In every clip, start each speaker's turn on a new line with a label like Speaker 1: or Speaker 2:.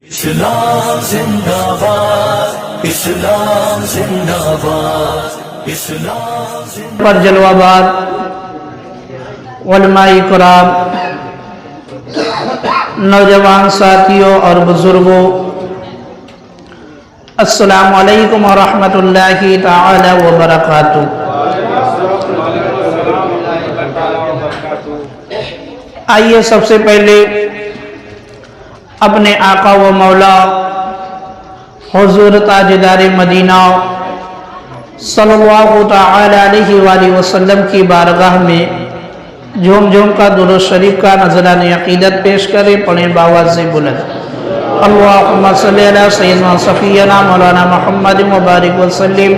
Speaker 1: اسلام زندہ باد، اسلام زندہ باد، اسلام زندہ
Speaker 2: پر جلوہ باد علماء کرام، نوجوان ساتھیوں اور بزرگوں، السلام علیکم ورحمۃ اللہ تعالی وبرکاتہ۔ آئیے سب سے پہلے اپنے آقا و مولا حضور تاجدار مدینہ صلی اللہ تعالی علیہ وآلہ وسلم کی بارگاہ میں جھوم جھوم کا درود شریف کا نذرانِ عقیدت پیش کریں، پڑھیں باواز بلند۔ اللہم صلی علی سیدنا صفینا مولانا محمد مبارک وسلم،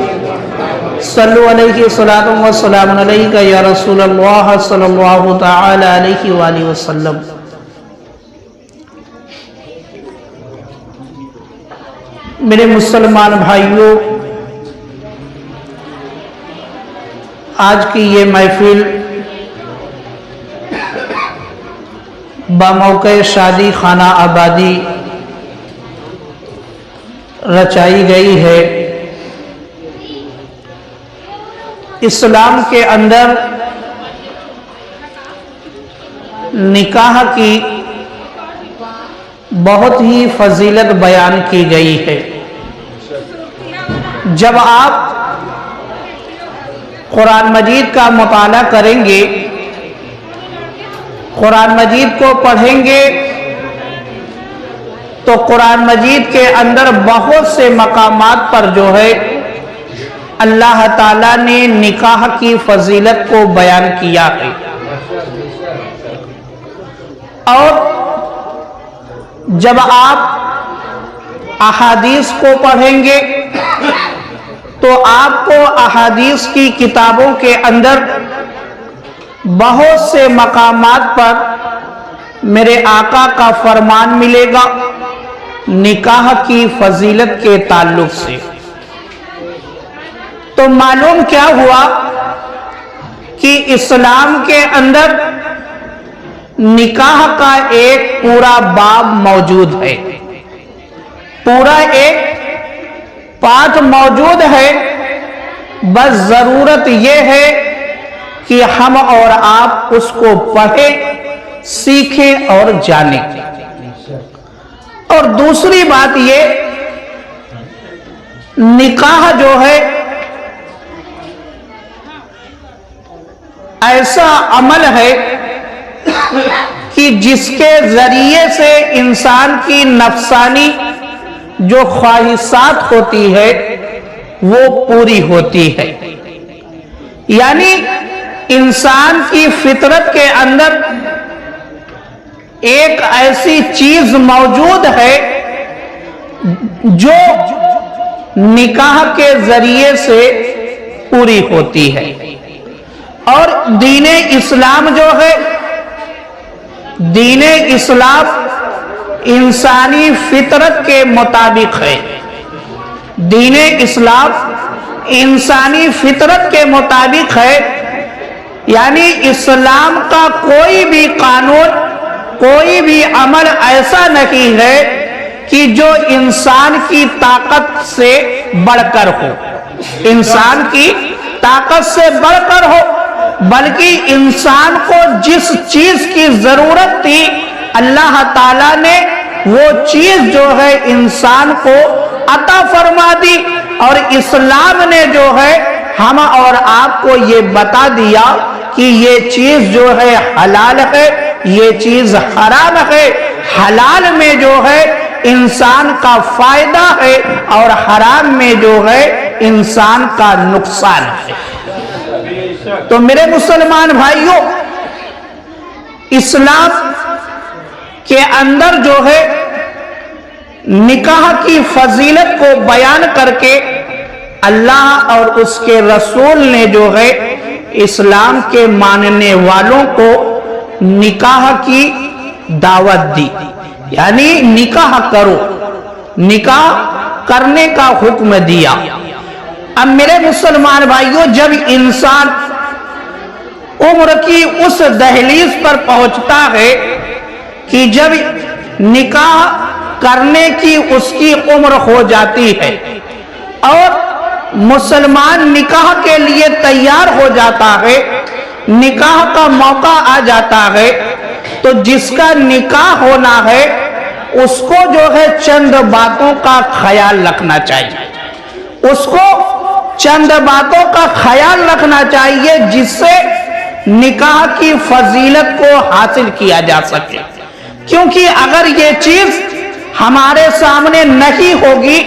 Speaker 2: صلو علیہ صلاۃ و سلام علیکہ یا رسول اللہ صلی اللہ تعالی علیہ وآلہ وسلم۔ میرے مسلمان بھائیوں، آج کی یہ محفل بموقع شادی خانہ آبادی رچائی گئی ہے۔ اسلام کے اندر نکاح کی بہت ہی فضیلت بیان کی گئی ہے۔ جب آپ قرآن مجید کا مطالعہ کریں گے، قرآن مجید کو پڑھیں گے، تو قرآن مجید کے اندر بہت سے مقامات پر جو ہے اللہ تعالیٰ نے نکاح کی فضیلت کو بیان کیا ہے۔ اور جب آپ احادیث کو پڑھیں گے تو آپ کو احادیث کی کتابوں کے اندر بہت سے مقامات پر میرے آقا کا فرمان ملے گا نکاح کی فضیلت کے تعلق سے۔ تو معلوم کیا ہوا کہ اسلام کے اندر نکاح کا ایک پورا باب موجود ہے، پورا ایک پارٹ موجود ہے۔ بس ضرورت یہ ہے کہ ہم اور آپ اس کو پڑھیں، سیکھیں اور جانیں۔ اور دوسری بات یہ، نکاح جو ہے ایسا عمل ہے کہ جس کے ذریعے سے انسان کی نفسانی جو خواہشات ہوتی ہے وہ پوری ہوتی ہے۔ یعنی انسان کی فطرت کے اندر ایک ایسی چیز موجود ہے جو نکاح کے ذریعے سے پوری ہوتی ہے۔ اور دین اسلام جو ہے، دین اسلام انسانی فطرت کے مطابق ہے۔ دین اسلام انسانی فطرت کے مطابق ہے، یعنی اسلام کا کوئی بھی قانون، کوئی بھی عمل ایسا نہیں ہے کہ جو انسان کی طاقت سے بڑھ کر ہو، انسان کی طاقت سے بڑھ کر ہو، بلکہ انسان کو جس چیز کی ضرورت تھی اللہ تعالیٰ نے وہ چیز جو ہے انسان کو عطا فرما دی۔ اور اسلام نے جو ہے ہم اور آپ کو یہ بتا دیا کہ یہ چیز جو ہے حلال ہے، یہ چیز حرام ہے۔ حلال میں جو ہے انسان کا فائدہ ہے اور حرام میں جو ہے انسان کا نقصان ہے۔ تو میرے مسلمان بھائیوں، اسلام کے اندر جو ہے نکاح کی فضیلت کو بیان کر کے اللہ اور اس کے رسول نے جو ہے اسلام کے ماننے والوں کو نکاح کی دعوت دی، یعنی نکاح کرو، نکاح کرنے کا حکم دیا۔ اب میرے مسلمان بھائیوں، جب انسان عمر کی اس دہلیز پر پہنچتا ہے کہ جب نکاح کرنے کی اس کی عمر ہو جاتی ہے اور مسلمان نکاح کے لیے تیار ہو جاتا ہے، نکاح کا موقع آ جاتا ہے، تو جس کا نکاح ہونا ہے اس کو جو ہے چند باتوں کا خیال رکھنا چاہیے، اس کو چند باتوں کا خیال رکھنا چاہیے جس سے نکاح کی فضیلت کو حاصل کیا جا سکے، کیونکہ اگر یہ چیز ہمارے سامنے نہیں ہوگی،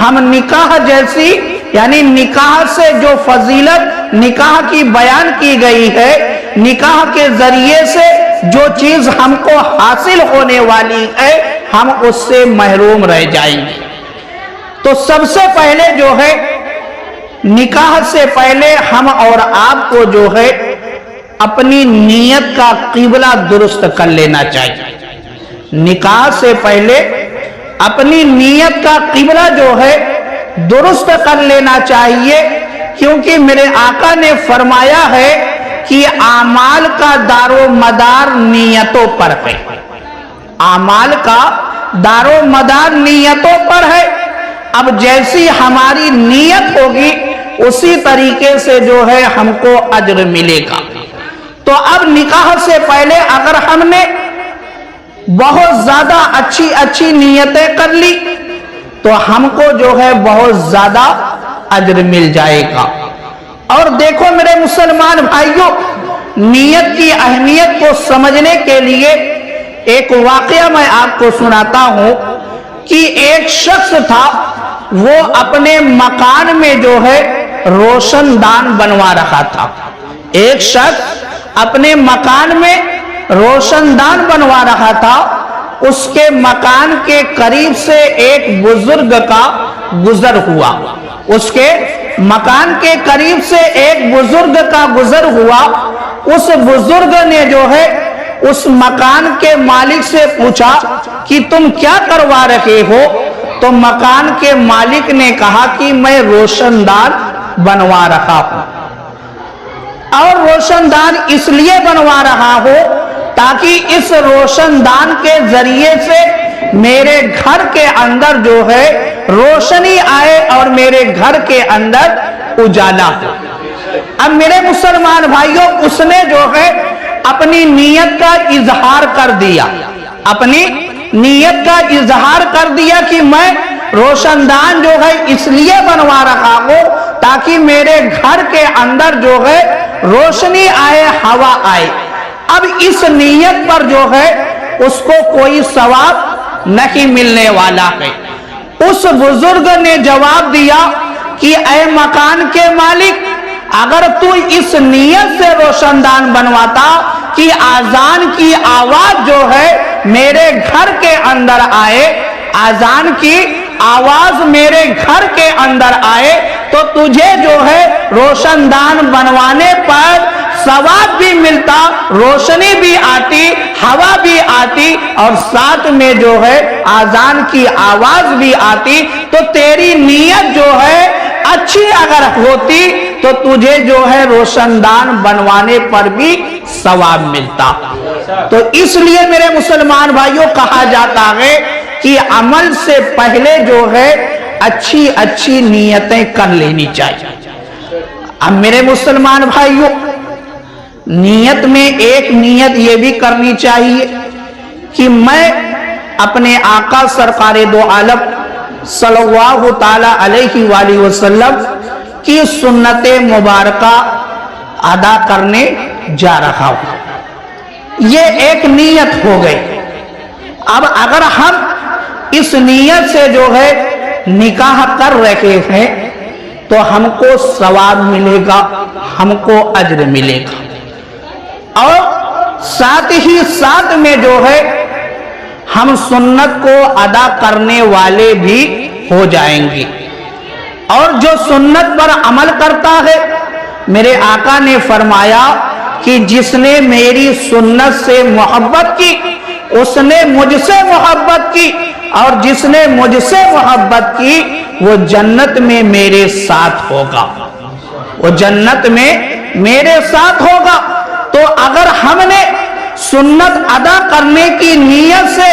Speaker 2: ہم نکاح جیسی یعنی نکاح سے جو فضیلت نکاح کی بیان کی گئی ہے، نکاح کے ذریعے سے جو چیز ہم کو حاصل ہونے والی ہے ہم اس سے محروم رہ جائیں گے۔ تو سب سے پہلے جو ہے نکاح سے پہلے ہم اور آپ کو جو ہے اپنی نیت کا قبلہ درست کر لینا چاہیے۔ نکاح سے پہلے اپنی نیت کا قبلہ جو ہے درست کر لینا چاہیے، کیونکہ میرے آقا نے فرمایا ہے کہ اعمال کا دار و مدار نیتوں پر ہے، اعمال کا دار و مدار نیتوں پر ہے۔ اب جیسی ہماری نیت ہوگی اسی طریقے سے جو ہے ہم کو اجر ملے گا۔ تو اب نکاح سے پہلے اگر ہم نے بہت زیادہ اچھی نیتیں کر لی تو ہم کو جو ہے بہت زیادہ اجر مل جائے گا۔ اور دیکھو میرے مسلمان بھائیوں، نیت کی اہمیت کو سمجھنے کے لیے ایک واقعہ میں آپ کو سناتا ہوں کہ ایک شخص تھا، وہ اپنے مکان میں جو ہے روشن دان بنوا رہا تھا۔ ایک شخص اپنے مکان میں روشن دان بنوا رہا تھا، اس کے مکان کے قریب سے ایک بزرگ کا گزر ہوا، اس کے مکان کے قریب سے ایک بزرگ کا گزر ہوا۔ اس بزرگ نے جو ہے اس مکان کے مالک سے پوچھا کہ تم کیا کروا رہے ہو؟ تو مکان کے مالک نے کہا کہ میں روشن دان بنوا رہا ہوں، اور روشن دان اس لیے بنوا رہا ہوں تاکہ اس روشن دان کے ذریعے سے میرے گھر کے اندر جو ہے روشنی آئے اور میرے گھر کے اندر اجالا ہو۔ اب میرے مسلمان بھائیوں، اس نے جو ہے اپنی نیت کا اظہار کر دیا، اپنی نیت کا اظہار کر دیا کہ میں روشن دان جو ہے اس لیے بنوا رہا ہوں تاکہ میرے گھر کے اندر جو ہے روشنی آئے، ہوا آئے۔ اب اس نیت پر جو ہے اس کو کوئی ثواب نہیں ملنے والا ہے۔ اس بزرگ نے جواب دیا کہ اے مکان کے مالک، اگر تو اس نیت سے روشن دان بنواتا کہ آذان کی آواز جو ہے میرے گھر کے اندر آئے، آذان کی آواز میرے گھر کے اندر آئے، تو تجھے جو ہے روشن دان بنوانے پر ثواب بھی ملتا، روشنی بھی آتی، ہوا بھی آتی، اور ساتھ میں جو ہے آذان کی آواز بھی آتی۔ تو تیری نیت جو ہے اچھی اگر ہوتی تو تجھے جو ہے روشن دان بنوانے پر بھی ثواب ملتا۔ تو اس لیے میرے مسلمان بھائیوں کہا جاتا ہے کہ عمل سے پہلے جو ہے اچھی نیتیں کر لینی چاہیے۔ اب میرے مسلمان بھائیوں، نیت میں ایک نیت یہ بھی کرنی چاہیے کہ میں اپنے آقا سرکار دو عالم صلی اللہ تعالی علیہ وآلہ وسلم کی سنت مبارکہ ادا کرنے جا رہا ہوں، یہ ایک نیت ہو گئی۔ اب اگر ہم اس نیت سے جو ہے نکاح کر رہے ہیں تو ہم کو ثواب ملے گا، ہم کو اجر ملے گا، اور ساتھ ہی ساتھ میں جو ہے ہم سنت کو ادا کرنے والے بھی ہو جائیں گے۔ اور جو سنت پر عمل کرتا ہے، میرے آقا نے فرمایا کہ جس نے میری سنت سے محبت کی اس نے مجھ سے محبت کی، اور جس نے مجھ سے محبت کی وہ جنت میں میرے ساتھ ہوگا، وہ جنت میں میرے ساتھ ہوگا۔ تو اگر ہم نے سنت ادا کرنے کی نیت سے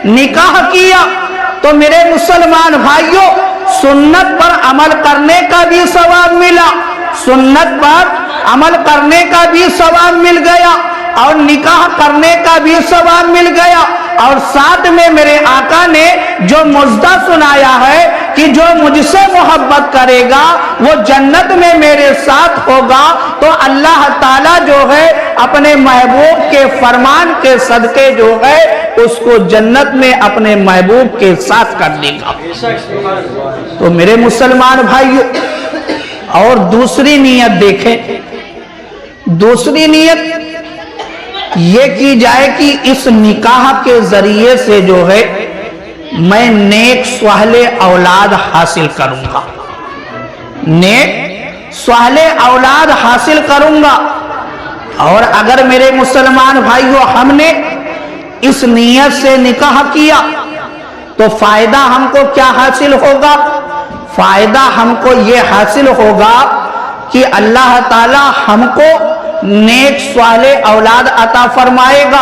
Speaker 2: نکاح کیا تو میرے مسلمان بھائیوں سنت پر عمل کرنے کا بھی ثواب ملا، سنت پر عمل کرنے کا بھی ثواب مل گیا، اور نکاح کرنے کا بھی ثواب مل گیا، اور ساتھ میں میرے آقا نے جو مژدہ سنایا ہے کہ جو مجھ سے محبت کرے گا وہ جنت میں میرے ساتھ ہوگا، تو اللہ تعالیٰ جو ہے اپنے محبوب کے فرمان کے صدقے جو ہے اس کو جنت میں اپنے محبوب کے ساتھ کر دے گا۔ تو میرے مسلمان بھائیوں اور دوسری نیت دیکھیں، دوسری نیت یہ کی جائے کہ اس نکاح کے ذریعے سے جو ہے میں نیک صالح اولاد حاصل کروں گا، نیک صالح اولاد حاصل کروں گا۔ اور اگر میرے مسلمان بھائیوں ہم نے اس نیت سے نکاح کیا تو فائدہ ہم کو کیا حاصل ہوگا؟ فائدہ ہم کو یہ حاصل ہوگا کہ اللہ تعالی ہم کو نیک صالح اولاد عطا فرمائے گا،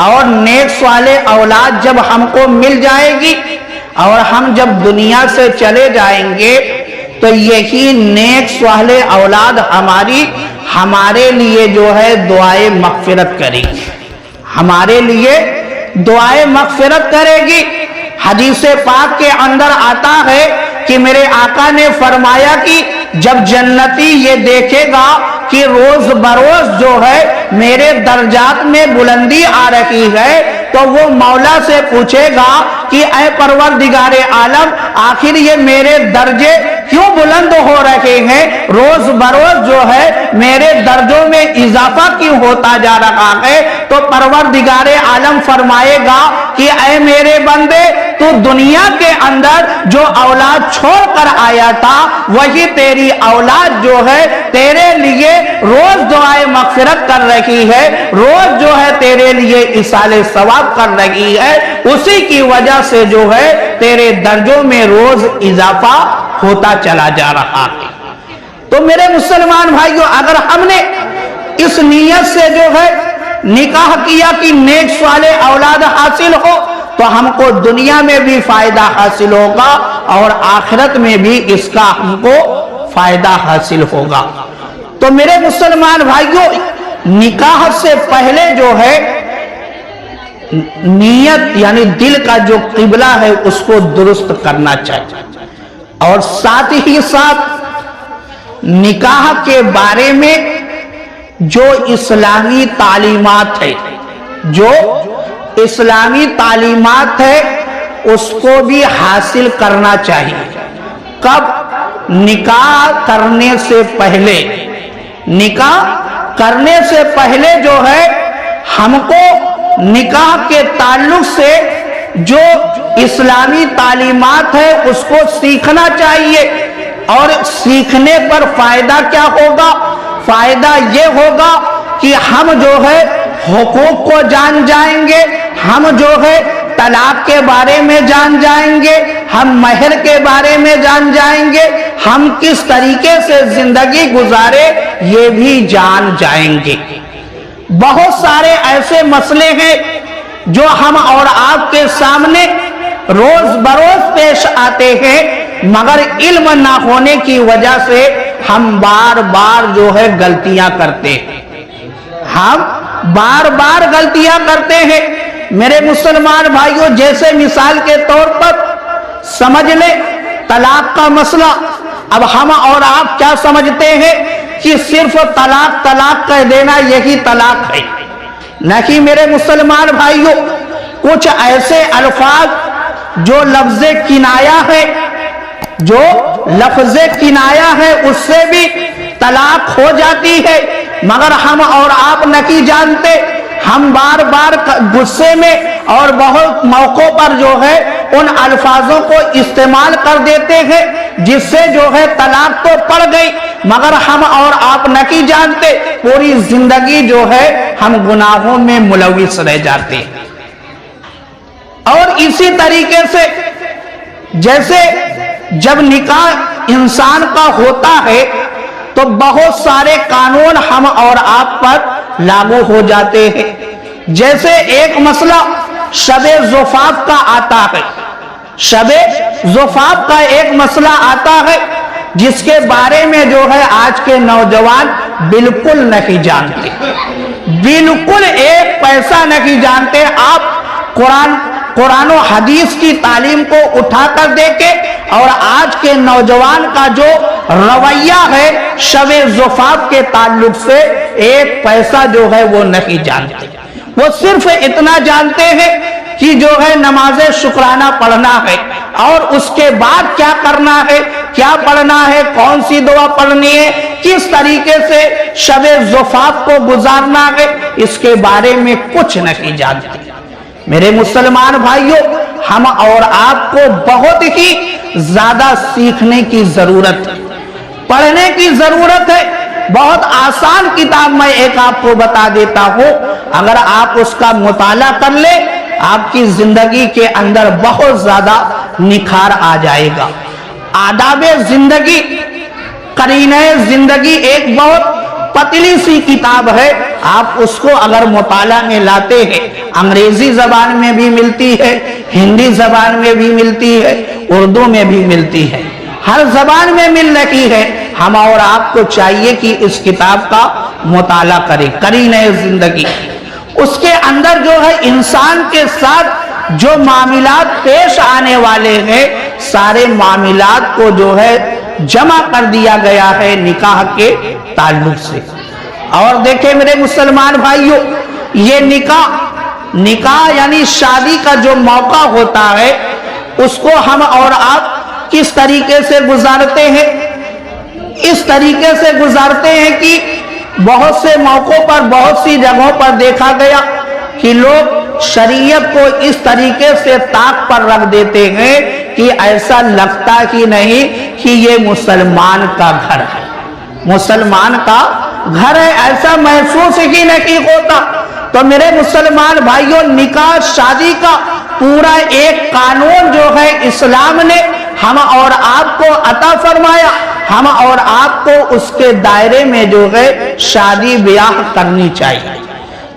Speaker 2: اور نیک صالح اولاد جب ہم کو مل جائے گی اور ہم جب دنیا سے چلے جائیں گے تو یہی نیک صالح اولاد ہمارے لیے جو ہے دعائے مغفرت کرے گی، ہمارے لیے دعائے مغفرت کرے گی۔ حدیث پاک کے اندر آتا ہے کہ میرے آقا نے فرمایا کہ جب جنتی یہ دیکھے گا کہ روز بروز جو ہے میرے درجات میں بلندی آ رہی ہے تو وہ مولا سے پوچھے گا کہ اے پروردگار عالم آخر یہ میرے درجے کیوں بلند ہو رہے ہیں، روز بروز جو ہے میرے درجوں میں اضافہ کیوں ہوتا جا رہا ہے؟ تو پروردگار عالم فرمائے گا کہ اے میرے بندے تو دنیا کے اندر جو اولاد چھوڑ کر آیا تھا وہی تیری اولاد جو ہے تیرے لیے روز دعائے مغفرت کر رہی ہے، روز جو ہے تیرے لیے ایصال ثواب کر رہی ہے، اسی کی وجہ سے جو ہے تیرے درجوں میں روز اضافہ ہوتا چلا جا رہا ہے۔ تو میرے مسلمان بھائیوں اگر ہم نے اس نیت سے جو ہے نکاح کیا کہ نیک صالح اولاد حاصل ہو تو ہم کو دنیا میں بھی فائدہ حاصل ہوگا اور آخرت میں بھی اس کا ہم کو فائدہ حاصل ہوگا۔ تو میرے مسلمان بھائیوں نکاح سے پہلے جو ہے نیت یعنی دل کا جو قبلہ ہے اس کو درست کرنا چاہیے، اور ساتھ ہی ساتھ نکاح کے بارے میں جو اسلامی تعلیمات ہے، جو اسلامی تعلیمات ہے اس کو بھی حاصل کرنا چاہیے۔ کب؟ نکاح کرنے سے پہلے، نکاح کرنے سے پہلے جو ہے ہم کو نکاح کے تعلق سے جو اسلامی تعلیمات ہے اس کو سیکھنا چاہیے، اور سیکھنے پر فائدہ کیا ہوگا؟ فائدہ یہ ہوگا کہ ہم جو ہے حقوق کو جان جائیں گے، ہم جو ہے طلاق کے بارے میں جان جائیں گے، ہم مہر کے بارے میں جان جائیں گے، ہم کس طریقے سے زندگی گزارے یہ بھی جان جائیں گے۔ بہت سارے ایسے مسئلے ہیں جو ہم اور آپ کے سامنے روز بروز پیش آتے ہیں، مگر علم نہ ہونے کی وجہ سے ہم بار بار جو ہے غلطیاں کرتے ہیں، ہم بار بار غلطیاں کرتے ہیں۔ میرے مسلمان بھائیوں جیسے مثال کے طور پر سمجھ لیں طلاق کا مسئلہ، اب ہم اور آپ کیا سمجھتے ہیں کہ صرف طلاق طلاق کہہ دینا یہی طلاق ہے؟ نہیں میرے مسلمان بھائیوں، کچھ ایسے الفاظ جو لفظ کنایا ہے، جو لفظ کنایا ہے اس سے بھی طلاق ہو جاتی ہے، مگر ہم اور آپ نہیں جانتے، ہم بار بار غصے میں اور بہت موقعوں پر جو ہے ان الفاظوں کو استعمال کر دیتے ہیں جس سے جو ہے طلاق تو پڑ گئی مگر ہم اور آپ نہیں جانتے، پوری زندگی جو ہے ہم گناہوں میں ملوث رہ جاتے ہیں۔ اور اسی طریقے سے جیسے جب نکاح انسان کا ہوتا ہے تو بہت سارے قانون ہم اور آپ پر لاگو ہو جاتے ہیں۔ جیسے ایک مسئلہ شب زفاف کا آتا ہے، شب زفاف کا ایک مسئلہ آتا ہے جس کے بارے میں جو ہے آج کے نوجوان بالکل نہیں جانتے، بالکل ایک پیسہ نہیں جانتے۔ آپ قرآن و حدیث کی تعلیم کو اٹھا کر دیکھیں اور آج کے نوجوان کا جو رویہ ہے شب زفاف کے تعلق سے ایک پیسہ جو ہے وہ نہیں جانتے۔ وہ صرف اتنا جانتے ہیں کہ جو ہے نماز شکرانہ پڑھنا ہے اور اس کے بعد کیا کرنا ہے، کیا پڑھنا ہے، کون سی دعا پڑھنی ہے، کس طریقے سے شب زفاف کو گزارنا ہے، اس کے بارے میں کچھ نہیں جانتے۔ میرے مسلمان بھائیوں، ہم اور آپ کو بہت ہی زیادہ سیکھنے کی ضرورت ہے، پڑھنے کی ضرورت ہے۔ بہت آسان کتاب میں ایک آپ کو بتا دیتا ہوں، اگر آپ اس کا مطالعہ کر لیں آپ کی زندگی کے اندر بہت زیادہ نکھار آ جائے گا۔ آداب زندگی، قرینہ زندگی ایک بہت پتلی سی کتاب ہے، آپ اس کو اگر مطالعہ میں لاتے ہیں، انگریزی زبان میں بھی ملتی ہے، ہندی زبان میں بھی ملتی ہے، اردو میں بھی ملتی ہے، ہر زبان میں مل رہی ہے۔ ہم اور آپ کو چاہیے کہ اس کتاب کا مطالعہ کریں، قرینہ زندگی۔ اس کے اندر جو ہے انسان کے ساتھ جو معاملات پیش آنے والے ہیں، سارے معاملات کو جو ہے جمع کر دیا گیا ہے نکاح کے تعلق سے۔ اور دیکھیں میرے مسلمان بھائیوں، یہ نکاح یعنی شادی کا جو موقع ہوتا ہے اس کو ہم اور آپ کس طریقے سے گزارتے ہیں؟ اس طریقے سے گزارتے ہیں کہ بہت سے موقعوں پر، بہت سی جگہوں پر دیکھا گیا کہ لوگ شریعت کو اس طریقے سے طاق پر رکھ دیتے ہیں کہ ایسا لگتا ہی نہیں کہ یہ مسلمان کا گھر ہے، مسلمان کا گھر ہے، ایسا محسوس ہی نہیں ہوتا۔ تو میرے مسلمان بھائیوں، نکاح شادی کا پورا ایک قانون جو ہے اسلام نے ہم اور آپ کو عطا فرمایا، ہم اور آپ کو اس کے دائرے میں جو ہے شادی بیاہ کرنی چاہیے،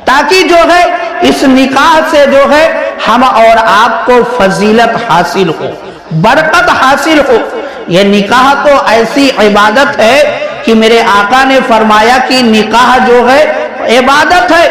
Speaker 2: تاکہ جو ہے اس نکاح سے جو ہے ہم اور آپ کو فضیلت حاصل ہو، برکت حاصل ہو۔ یہ نکاح تو ایسی عبادت ہے کہ میرے آقا نے فرمایا کہ نکاح جو ہے عبادت ہے،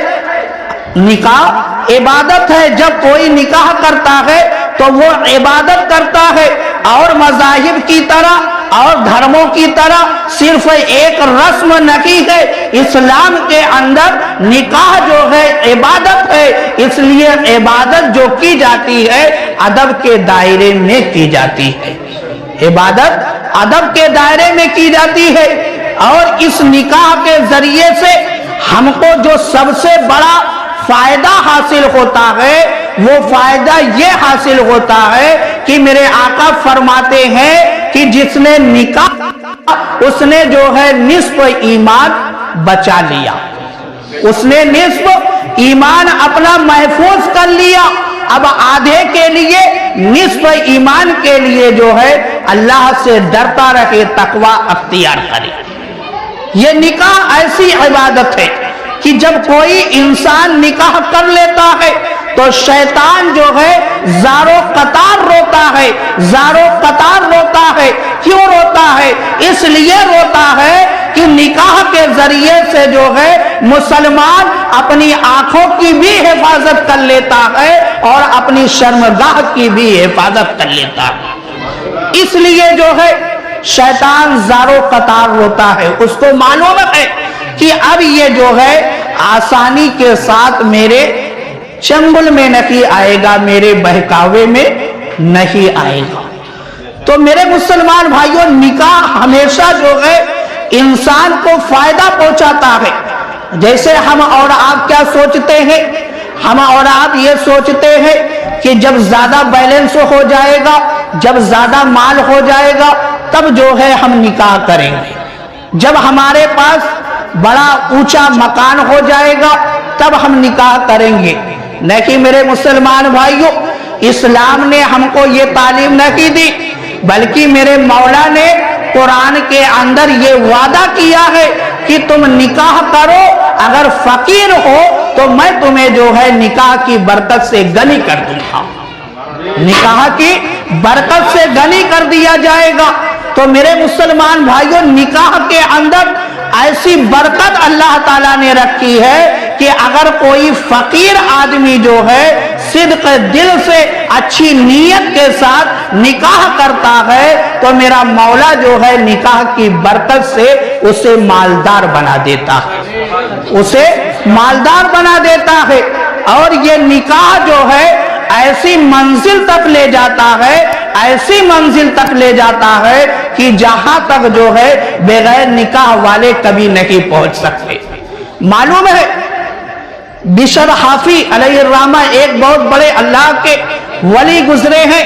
Speaker 2: نکاح عبادت ہے۔ جب کوئی نکاح کرتا ہے تو وہ عبادت کرتا ہے، اور مذاہب کی طرح اور دھرموں کی طرح صرف ایک رسم نہیں ہے، اسلام کے اندر نکاح جو ہے عبادت ہے۔ اس لیے عبادت جو کی جاتی ہے ادب کے دائرے میں کی جاتی ہے، عبادت ادب کے دائرے میں کی جاتی ہے۔ اور اس نکاح کے ذریعے سے ہم کو جو سب سے بڑا فائدہ حاصل ہوتا ہے وہ فائدہ یہ حاصل ہوتا ہے کہ میرے آقا فرماتے ہیں کہ جس نے نکاح اس نے جو ہے نصف ایمان بچا لیا، اس نے نصف ایمان اپنا محفوظ کر لیا۔ اب آدھے کے لیے، نصف ایمان کے لیے جو ہے اللہ سے ڈرتا رہے، تقوی اختیار کرے۔ یہ نکاح ایسی عبادت ہے کہ جب کوئی انسان نکاح کر لیتا ہے تو شیطان جو ہے زارو قطار روتا ہے، زارو قطار روتا ہے۔ کیوں روتا ہے؟ اس لیے روتا ہے کہ نکاح کے ذریعے سے جو ہے مسلمان اپنی آنکھوں کی بھی حفاظت کر لیتا ہے اور اپنی شرمگاہ کی بھی حفاظت کر لیتا ہے۔ اس لیے جو ہے شیطان زارو قطار روتا ہے، اس کو معلوم ہے کہ اب یہ جو ہے آسانی کے ساتھ میرے چنگل میں نہیں آئے گا، میرے بہکاوے میں نہیں آئے گا۔ تو میرے مسلمان بھائیوں، نکاح ہمیشہ جو ہے انسان کو فائدہ پہنچاتا ہے۔ جیسے ہم اور آپ کیا سوچتے ہیں؟ ہم اور آپ یہ سوچتے ہیں کہ جب زیادہ بیلنس ہو جائے گا، جب زیادہ مال ہو جائے گا تب جو ہے ہم نکاح کریں گے، جب ہمارے پاس بڑا اونچا مکان ہو جائے گا تب ہم نکاح کریں گے۔ نہیں میرے مسلمان بھائیوں، اسلام نے ہم کو یہ تعلیم نہیں دی، بلکہ میرے مولا نے قرآن کے اندر یہ وعدہ کیا ہے کہ تم نکاح کرو، اگر فقیر ہو تو میں تمہیں جو ہے نکاح کی برکت سے غنی کر دوں گا، نکاح کی برکت سے غنی کر دیا جائے گا۔ تو میرے مسلمان بھائیوں، نکاح کے اندر ایسی برکت اللہ تعالیٰ نے رکھی ہے کہ اگر کوئی فقیر آدمی جو ہے صدق دل سے اچھی نیت کے ساتھ نکاح کرتا ہے تو میرا مولا جو ہے نکاح کی برکت سے اسے مالدار بنا دیتا ہے، اسے مالدار بنا دیتا ہے۔ اور یہ نکاح جو ہے ایسی منزل تک لے جاتا ہے، ایسی منزل تک لے جاتا ہے کہ جہاں تک جو ہے بغیر نکاح والے کبھی نہیں پہنچ سکتے۔ معلوم ہے بشر حافی علیہ الرحمہ ایک بہت بڑے اللہ کے ولی گزرے ہیں،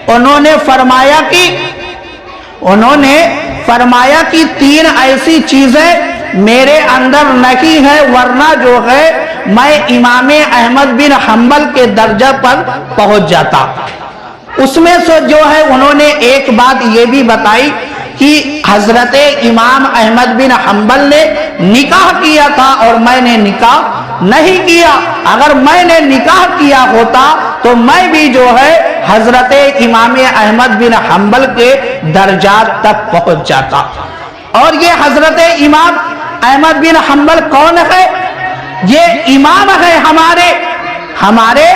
Speaker 2: انہوں نے فرمایا کہ تین ایسی چیزیں میرے اندر نہیں ہے ورنہ جو ہے میں امام احمد بن حنبل کے درجہ پر پہنچ جاتا۔ اس میں سے جو ہے انہوں نے ایک بات یہ بھی بتائی کہ حضرت امام احمد بن حنبل نے نکاح کیا تھا اور میں نے نکاح نہیں کیا۔ اگر میں نے نکاح کیا ہوتا تو میں بھی جو ہے حضرت امام احمد بن حنبل کے درجات تک پہنچ جاتا۔ اور یہ حضرت امام احمد بن حنبل کون ہے؟ یہ امام ہے، ہمارے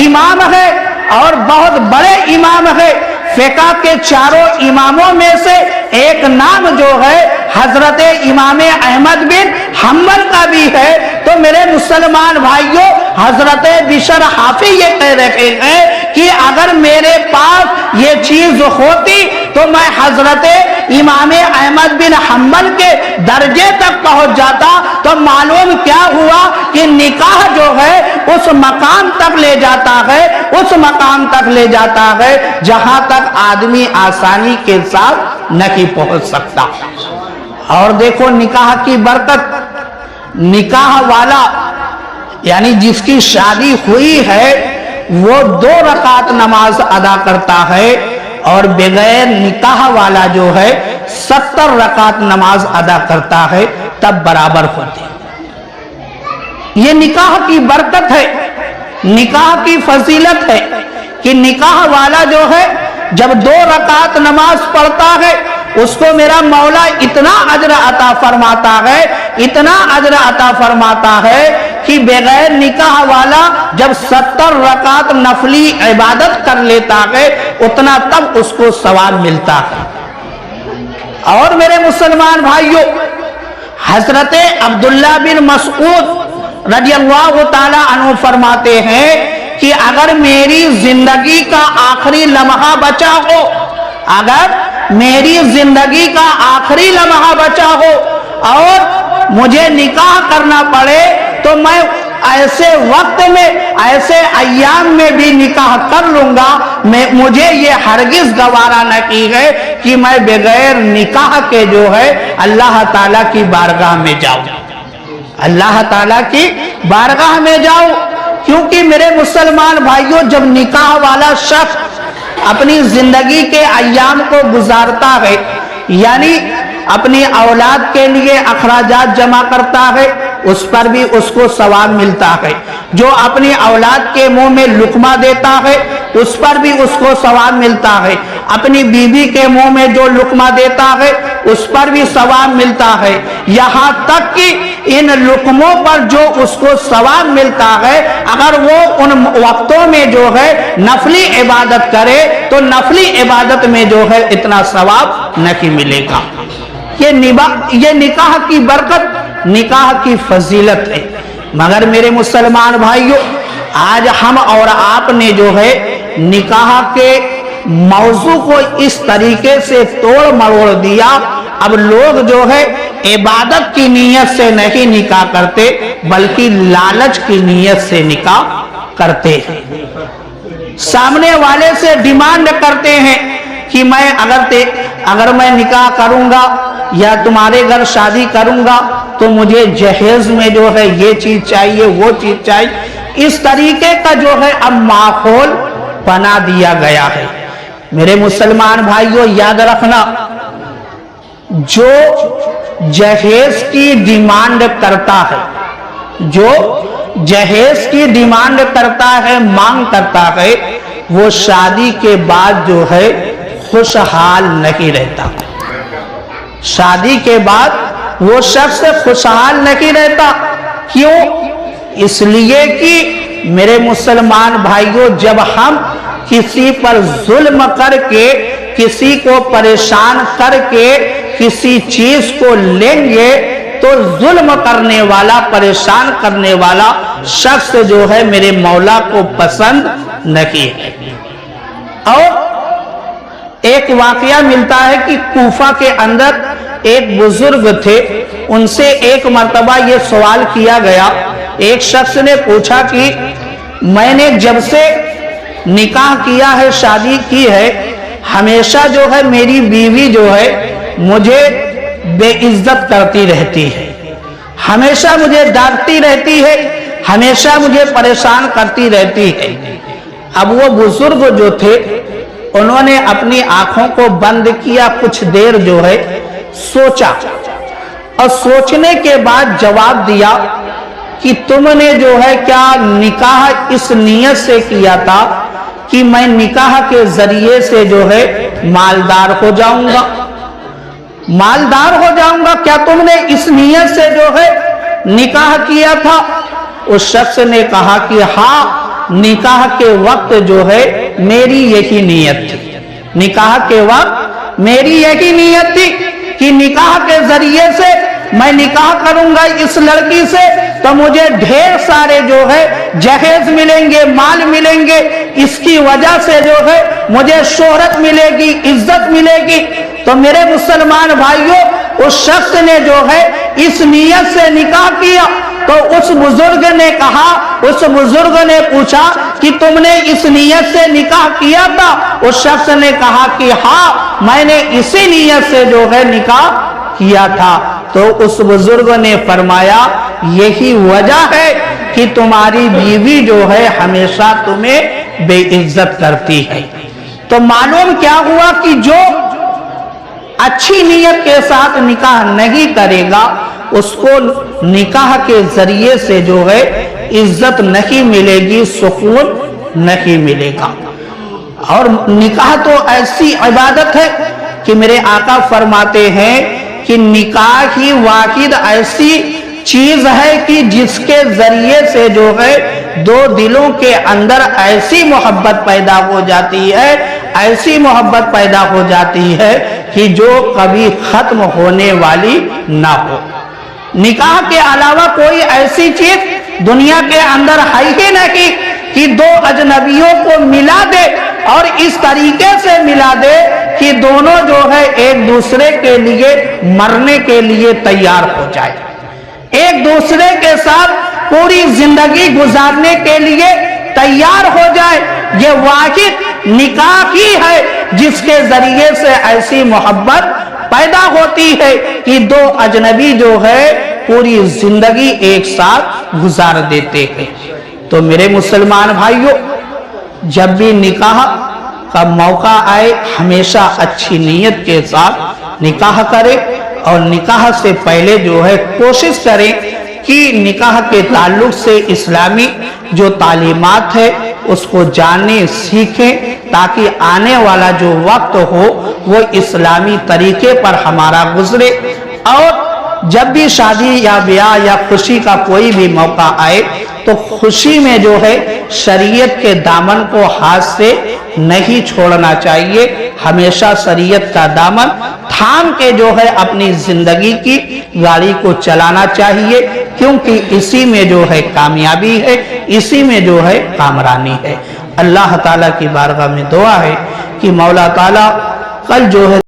Speaker 2: امام ہے اور بہت بڑے امام ہے۔ فقہ کے چاروں اماموں میں سے ایک نام جو ہے حضرت امام احمد بن حنبل کا بھی ہے۔ تو میرے مسلمان بھائیوں، حضرت بشر حافی یہ کہہ رہے ہیں کہ اگر میرے پاس یہ چیز ہوتی تو میں حضرت امام احمد بن حنبل کے درجے تک پہنچ جاتا۔ تو معلوم کیا ہوا کہ نکاح جو ہے اس مقام تک لے جاتا ہے، اس مقام تک لے جاتا ہے جہاں تک آدمی آسانی کے ساتھ نہیں پہنچ سکتا۔ اور دیکھو نکاح کی برکت، نکاح والا یعنی جس کی شادی ہوئی ہے وہ 2 رکعت نماز ادا کرتا ہے اور بغیر نکاح والا جو ہے 70 رکعت نماز ادا کرتا ہے، تب برابر ہوتے ہیں۔ یہ نکاح کی برکت ہے، نکاح کی فضیلت ہے کہ نکاح والا جو ہے جب 2 رکعت نماز پڑھتا ہے اس کو میرا مولا اتنا اجر عطا فرماتا ہے، اتنا اجر عطا فرماتا ہے کہ بغیر نکاح والا جب 70 رکعت نفلی عبادت کر لیتا ہے اتنا تب اس کو ثواب ملتا ہے۔ اور میرے مسلمان بھائیوں، حضرت عبداللہ بن مسعود رضی اللہ تعالی عنہ فرماتے ہیں کہ اگر میری زندگی کا آخری لمحہ بچا ہو، اگر میری زندگی کا آخری لمحہ بچا ہو اور مجھے نکاح کرنا پڑے تو میں ایسے وقت میں، ایسے ایام میں بھی نکاح کر لوں گا۔ مجھے یہ ہرگز گوارا نہیں ہے کہ میں بغیر نکاح کے جو ہے اللہ تعالیٰ کی بارگاہ میں جاؤں، اللہ تعالیٰ کی بارگاہ میں جاؤں۔ کیونکہ میرے مسلمان بھائیوں، جب نکاح والا شخص اپنی زندگی کے ایام کو گزارتا ہے، یعنی اپنی اولاد کے لیے اخراجات جمع کرتا ہے، اس پر بھی اس کو ثواب ملتا ہے۔ جو اپنی اولاد کے منہ میں لقمہ دیتا ہے اس پر بھی اس کو ثواب ملتا ہے۔ اپنی بیوی کے منہ میں جو لقمہ دیتا ہے اس پر بھی ثواب ملتا ہے۔ یہاں تک کہ ان لقموں پر جو اس کو ثواب ملتا ہے، اگر وہ ان وقتوں میں جو ہے نفلی عبادت کرے تو نفلی عبادت میں جو ہے اتنا ثواب نہیں ملے گا۔ یہ نکاح کی برکت، نکاح کی فضیلت ہے۔ مگر میرے مسلمان بھائیوں، آج ہم اور آپ نے جو ہے نکاح کے موضوع کو اس طریقے سے توڑ مروڑ دیا۔ اب لوگ جو ہے عبادت کی نیت سے نہیں نکاح کرتے بلکہ لالچ کی نیت سے نکاح کرتے ہیں۔ سامنے والے سے ڈیمانڈ کرتے ہیں کہ اگر میں نکاح کروں گا یا تمہارے گھر شادی کروں گا تو مجھے جہیز میں جو ہے یہ چیز چاہیے، وہ چیز چاہیے۔ اس طریقے کا جو ہے اب ماحول بنا دیا گیا ہے۔ میرے مسلمان بھائیوں، یاد رکھنا، جو جہیز کی ڈیمانڈ کرتا ہے، جو جہیز کی ڈیمانڈ کرتا ہے، مانگ کرتا ہے، وہ شادی کے بعد جو ہے خوشحال نہیں رہتا. شادی کے بعد وہ شخص خوشحال نہیں رہتا. کیوں؟ اس لیے کہ میرے مسلمان بھائیوں، جب ہم کسی پر ظلم کر کے، کسی کو پریشان کر کے کسی چیز کو لیں گے تو ظلم کرنے والا، پریشان کرنے والا شخص جو ہے میرے مولا کو پسند نہیں ہے. اور ایک واقعہ ملتا ہے کہ کوفہ کے اندر ایک بزرگ تھے، ان سے ایک مرتبہ یہ سوال کیا گیا. ایک شخص نے پوچھا کہ میں نے جب سے نکاح کیا ہے، شادی کی ہے، ہمیشہ جو ہے میری بیوی جو ہے مجھے بے عزت کرتی رہتی ہے، ہمیشہ مجھے ڈانٹتی رہتی ہے، ہمیشہ مجھے پریشان کرتی رہتی ہے. اب وہ بزرگ جو تھے انہوں نے اپنی آنکھوں کو بند کیا، کچھ دیر جو ہے سوچا، اور سوچنے کے بعد جواب دیا کہ تم نے جو ہے کیا نکاح اس نیت سے کیا تھا کہ میں نکاح کے ذریعے سے جو ہے مالدار ہو جاؤں گا، مالدار ہو جاؤں گا، کیا تم نے اس نیت سے جو ہے نکاح کیا تھا؟ اس شخص نے کہا کہ ہاں، نکاح کے وقت جو ہے میری یہی نیت تھی، نکاح کے وقت میری یہی نیت تھی کہ نکاح کے ذریعے سے میں نکاح کروں گا اس لڑکی سے تو مجھے ڈھیر سارے جو ہے جہیز ملیں گے، مال ملیں گے، اس کی وجہ سے جو ہے مجھے شہرت ملے گی، عزت ملے گی. تو میرے مسلمان بھائیوں، اس شخص نے جو ہے اس نیت سے نکاح کیا. تو اس بزرگ نے کہا، اس بزرگ نے پوچھا کہ تم نے اس نیت سے نکاح کیا تھا؟ اس شخص نے کہا کہ ہاں، میں نے اسی نیت سے جو ہے نکاح کیا تھا. تو اس بزرگ نے فرمایا یہی وجہ ہے کہ تمہاری بیوی جو ہے ہمیشہ تمہیں بے عزت کرتی ہے. تو معلوم کیا ہوا کہ جو اچھی نیت کے ساتھ نکاح نہیں کرے گا اس کو نکاح کے ذریعے سے جو ہے عزت نہیں ملے گی، سکون نہیں ملے گا. اور نکاح تو ایسی عبادت ہے کہ میرے آقا فرماتے ہیں کہ نکاح ہی واحد ایسی چیز ہے کہ جس کے ذریعے سے جو ہے دو دلوں کے اندر ایسی محبت پیدا ہو جاتی ہے، ایسی محبت پیدا ہو جاتی ہے کہ جو کبھی ختم ہونے والی نہ ہو. نکاح کے علاوہ کوئی ایسی چیز دنیا کے اندر ہے ہی نہیں کہ دو اجنبیوں کو ملا دے اور اس طریقے سے ملا دے کہ دونوں جو ہے ایک دوسرے کے لیے مرنے کے لیے تیار ہو جائے، ایک دوسرے کے ساتھ پوری زندگی گزارنے کے لیے تیار ہو جائے. یہ واحد نکاح ہی ہے جس کے ذریعے سے ایسی محبت پیدا ہوتی ہے کہ دو اجنبی جو ہے پوری زندگی ایک ساتھ گزار دیتے ہیں. تو میرے مسلمان بھائیوں، جب بھی نکاح کا موقع آئے ہمیشہ اچھی نیت کے ساتھ نکاح کرے، اور نکاح سے پہلے جو ہے کوشش کریں کہ نکاح کے تعلق سے اسلامی جو تعلیمات ہے اس کو جانیں، سیکھیں، تاکہ آنے والا جو وقت ہو وہ اسلامی طریقے پر ہمارا گزرے. اور جب بھی شادی یا بیاہ یا خوشی کا کوئی بھی موقع آئے تو خوشی میں جو ہے شریعت کے دامن کو ہاتھ سے نہیں چھوڑنا چاہیے، ہمیشہ شریعت کا دامن تھام کے جو ہے اپنی زندگی کی گاڑی کو چلانا چاہیے، کیونکہ اسی میں جو ہے کامیابی ہے، اسی میں جو ہے کامرانی ہے. اللہ تعالیٰ کی بارگاہ میں دعا ہے کہ مولا تعالیٰ کل جو ہے